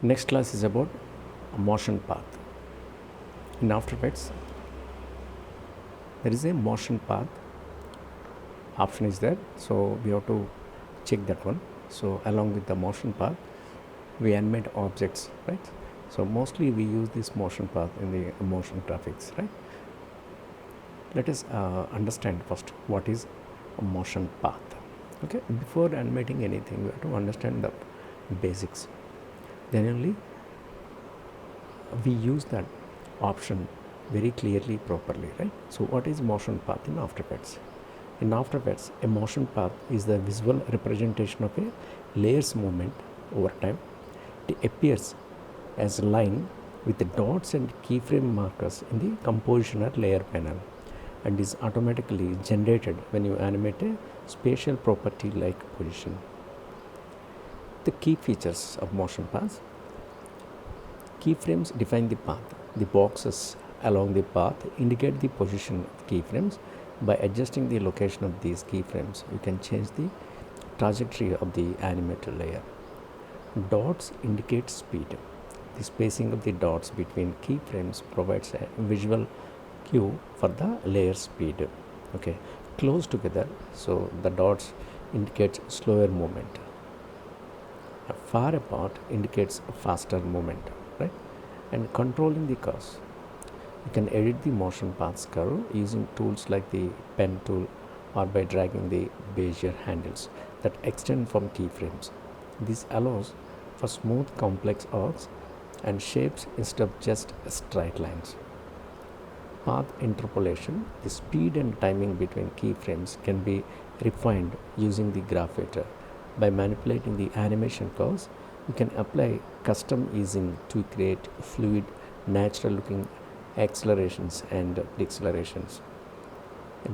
Next class is about a motion path. In After Effects, there is a motion path option is there, so we have to check that one. So along with the motion path, we animate objects, right? So mostly we use this motion path in the motion graphics, right? Let us understand first what is a motion path. Okay, before animating anything, we have to understand the basics. Then only we use that option very clearly, properly, right? So what is motion path in After Effects? In After Effects, a motion path is the visual representation of a layer's movement over time. It appears as a line with the dots and keyframe markers in the composition or layer panel and is automatically generated when you animate a spatial property like position. The key features of motion paths. Keyframes define the path. The boxes along the path indicate the position of keyframes. By adjusting the location of these keyframes, you can change the trajectory of the animator layer. Dots indicate speed. The spacing of the dots between keyframes provides a visual cue for the layer speed. Okay, close together, so the dots indicate slower movement. Far apart indicates faster movement, right? And controlling the curves. You can edit the motion paths curve using tools like the pen tool or by dragging the Bezier handles that extend from keyframes. This allows for smooth complex arcs and shapes instead of just straight lines. Path interpolation. The speed and timing between keyframes can be refined using the graph editor. By manipulating the animation curves, you can apply custom easing to create fluid, natural looking accelerations and decelerations.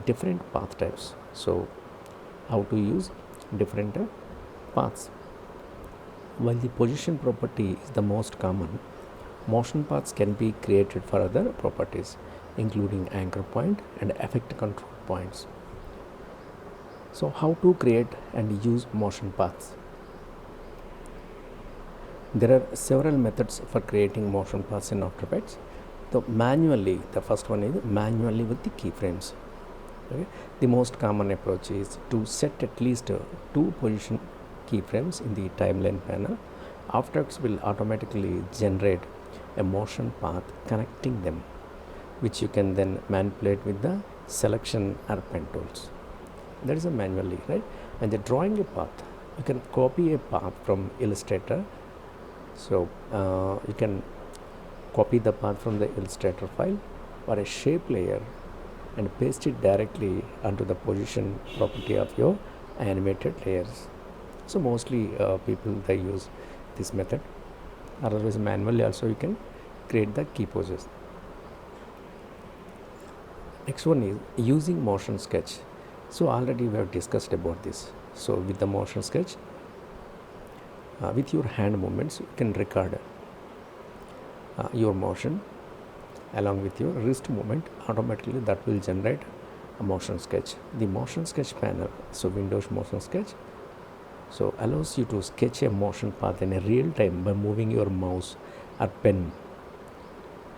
Different path types. So how to use different paths. While the position property is the most common, motion paths can be created for other properties, including anchor point and effect control points. So how to create and use motion paths? There are several methods for creating motion paths in After Effects. So manually, the first one is manually with the keyframes. Okay. The most common approach is to set at least two position keyframes in the timeline panel. After Effects will automatically generate a motion path connecting them, which you can then manipulate with the selection or pen tools. That is a manually, right? And the drawing a path, you can copy a path from Illustrator. So you can copy the path from the Illustrator file or a shape layer and paste it directly onto the position property of your animated layers. So mostly people they use this method. Otherwise manually also you can create the key poses. Next one is using motion sketch. So already we have discussed about this. So with the motion sketch, with your hand movements, you can record your motion along with your wrist movement. Automatically that will generate a motion sketch. The motion sketch panel, so Windows motion sketch, so allows you to sketch a motion path in a real time by moving your mouse or pen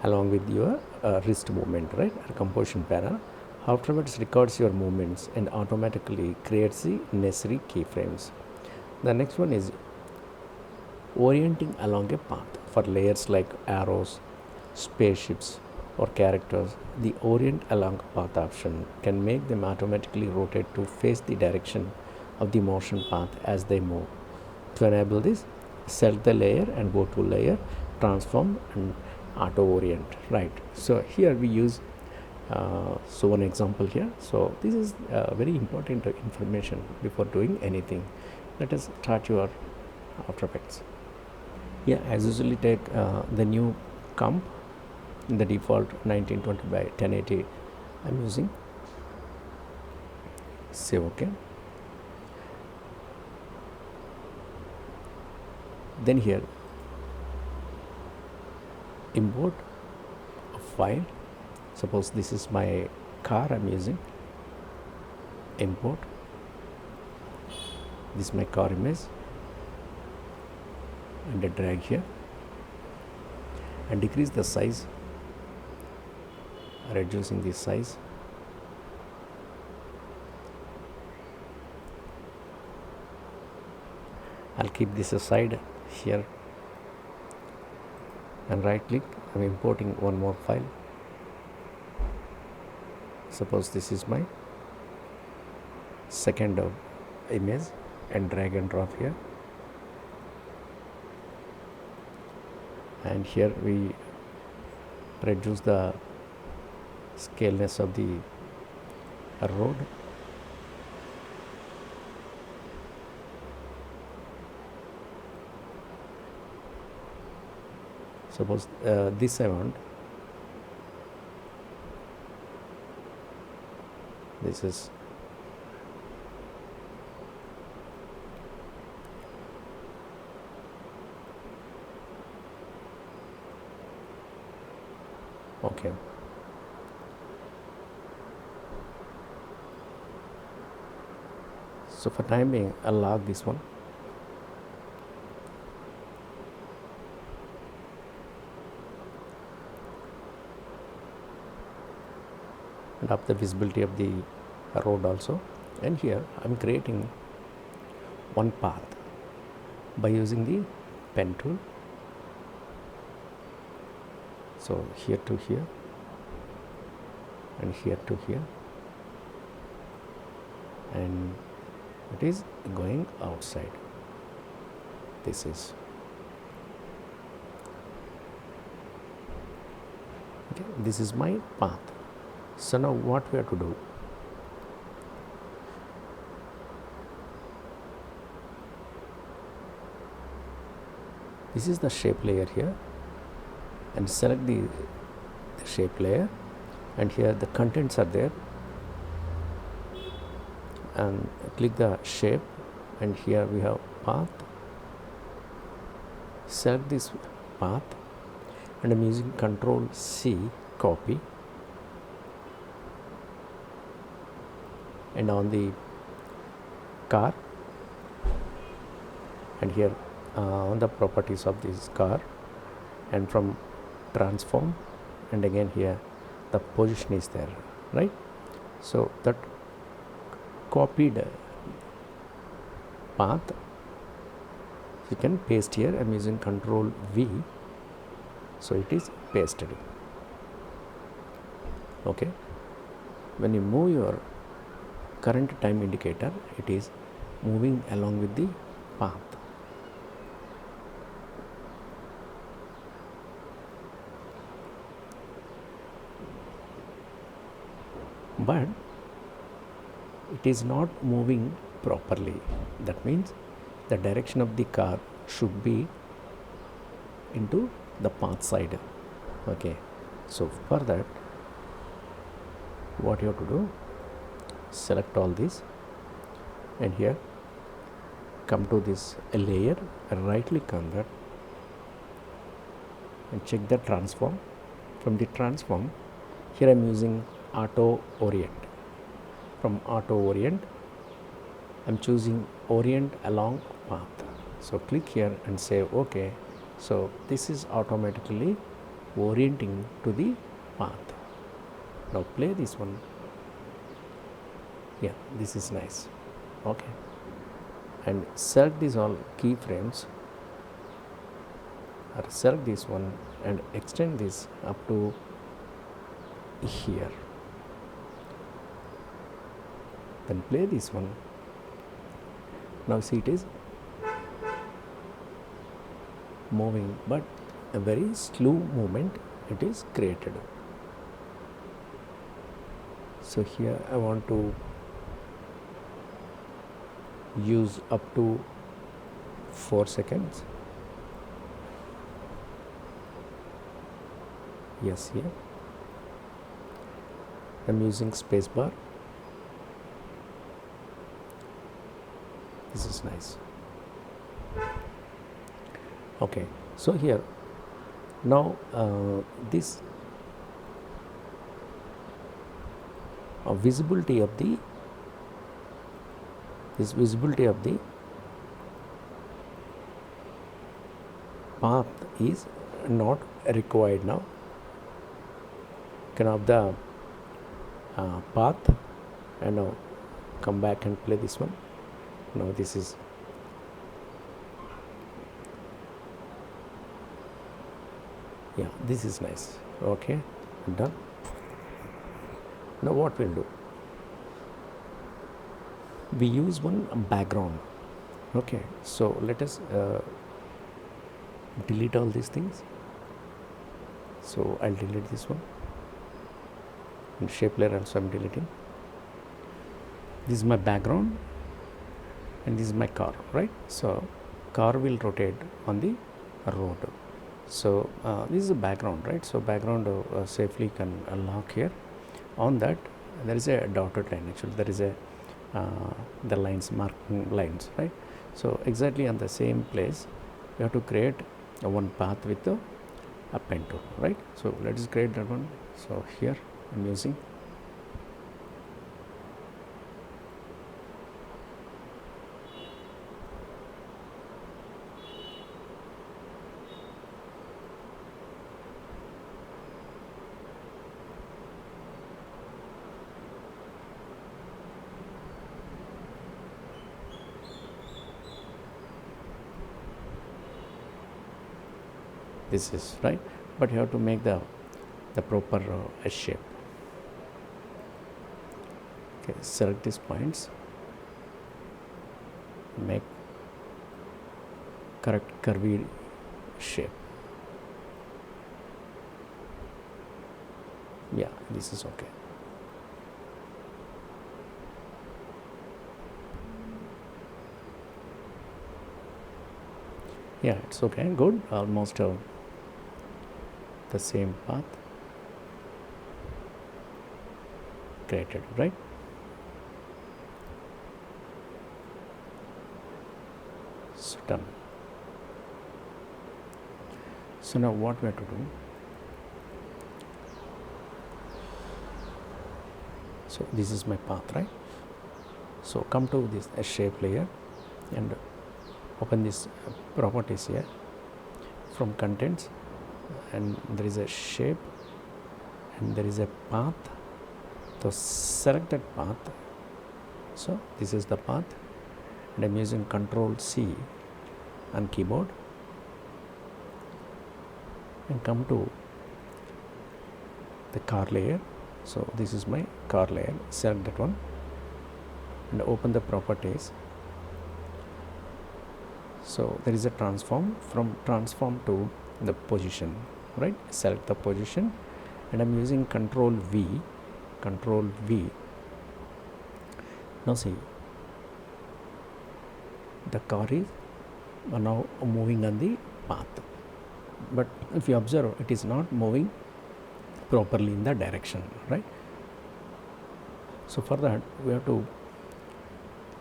along with your wrist movement, right? Or composition panel. Afterwards records your movements and automatically creates the necessary keyframes. The next one is orienting along a path. For layers like arrows, spaceships or characters, the orient along path option can make them automatically rotate to face the direction of the motion path as they move. To enable this, select the layer and go to layer, transform and auto orient, right? So here we use so one example here. So this is very important information before doing anything. Let us start your After Effects. Yeah, as usually take the new comp in the default 1920 by 1080 I'm using. Save OK. Then here import a file. Suppose this is my car I'm using. Import. This is my car image and a drag here. and decrease the size, reducing the size. I'll keep this aside here and right click. I'm importing one more file. Suppose this is my second image, and drag and drop here, and here we reduce the scaleness of the road. Suppose this I want, this is okay. So for time being, I'll log this one. And up the visibility of the road also. And here I'm creating one path by using the pen tool. So here to here and here to here, and it is going outside. This is okay. This is my path. So now what we have to do, this is the shape layer here, and select the shape layer, and here the contents are there, and click the shape, and here we have path. Select this path, and I'm using Control C, copy, and on the car, and here on the properties of this car, and from transform, and again here the position is there, right? So that copied path you can paste here. I'm using Control V, so it is pasted. Okay, when you move your current time indicator, it is moving along with the path. But it is not moving properly. That means the direction of the car should be into the path side. Okay, so for that, what you have to do, select all this, and here come to this layer, right click on that, and check the transform. From the transform, here I am using auto orient. From auto orient, I am choosing orient along path. So click here and say OK. So this is automatically orienting to the path. Now play this one. Yeah, this is nice. Okay, and select these all keyframes, or select this one and extend this up to here. Then play this one. Now see, it is moving, but a very slow movement it is created. So here I want to use up to 4 seconds. Yes, here I'm using spacebar. This is nice. Okay, so here now this visibility of the path is not required now. You can have the path, and now come back and play this one. Now this is this is nice. Okay, done. Now what we'll do, we use one background. Okay, so let us delete all these things. So I'll delete this one, and shape layer also I'm deleting. This is my background, and this is my car, right? So car will rotate on the road. So this is a background, right? So background safely can lock here. On that there is a dotted line. Actually there is a the lines, marking lines, right? So exactly on the same place you have to create one path with a pen tool, right? So let us create that one. So here I'm using this is right, but you have to make the proper shape. Okay, select these points, make correct curvy shape. Yeah, this is okay. Yeah, it's okay, good. Almost the same path created, right? So done. So now what we have to do, so this is my path, right? So come to this shape layer and open this properties here from contents, and there is a shape and there is a path. So select that path. So this is the path, and I'm using Control C on keyboard, and come to the car layer. So this is my car layer. Select that one and open the properties. So there is a transform, from transform to the position, right? Select the position, and I'm using Control V. Now see, the car is now moving on the path, but if you observe, it is not moving properly in the direction, right? So for that we have to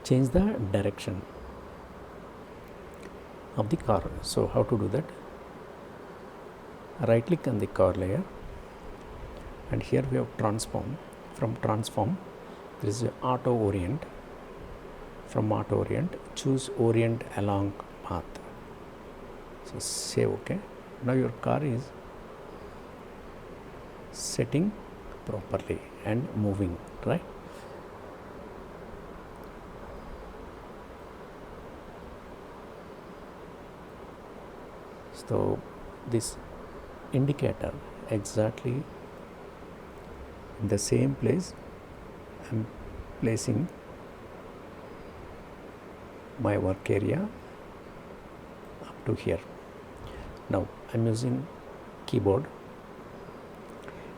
change the direction of the car. So how to do that? Right click on the car layer, and here we have transform. From transform there is a auto orient. From auto orient choose orient along path. So say okay. Now your car is setting properly and moving, right? So this indicator exactly in the same place I'm placing my work area up to here. Now I'm using keyboard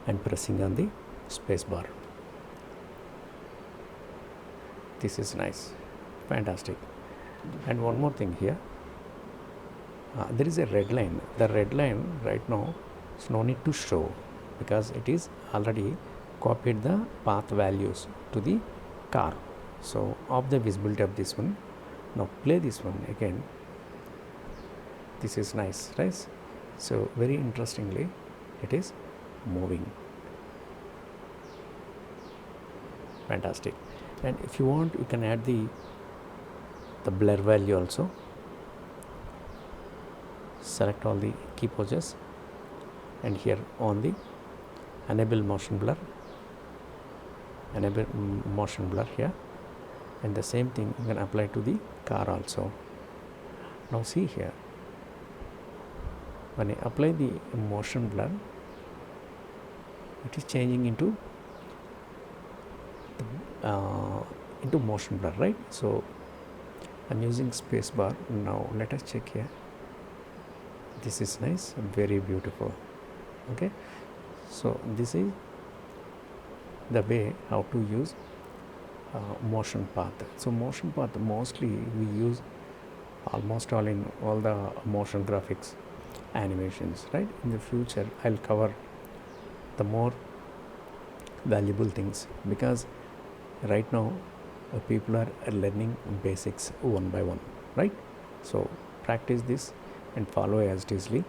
and pressing on the space bar. This is nice, fantastic. And one more thing here, there is a red line. The red line right now is no need to show, because it is already copied the path values to the car. So off the visibility of this one. Now play this one again. This is nice, right? So very interestingly it is moving. Fantastic. And if you want, you can add the blur value also. Select all the key poses and here on the enable motion blur here, and the same thing you can apply to the car also. Now see here, when I apply the motion blur, it is changing into motion blur, right? So I'm using space bar. Now let us check here. This is nice, very beautiful. Okay, so this is the way how to use motion path. So motion path mostly we use almost all in all the motion graphics animations, right? In the future I'll cover the more valuable things, because right now people are learning basics one by one, right? So practice this and follow as it isly.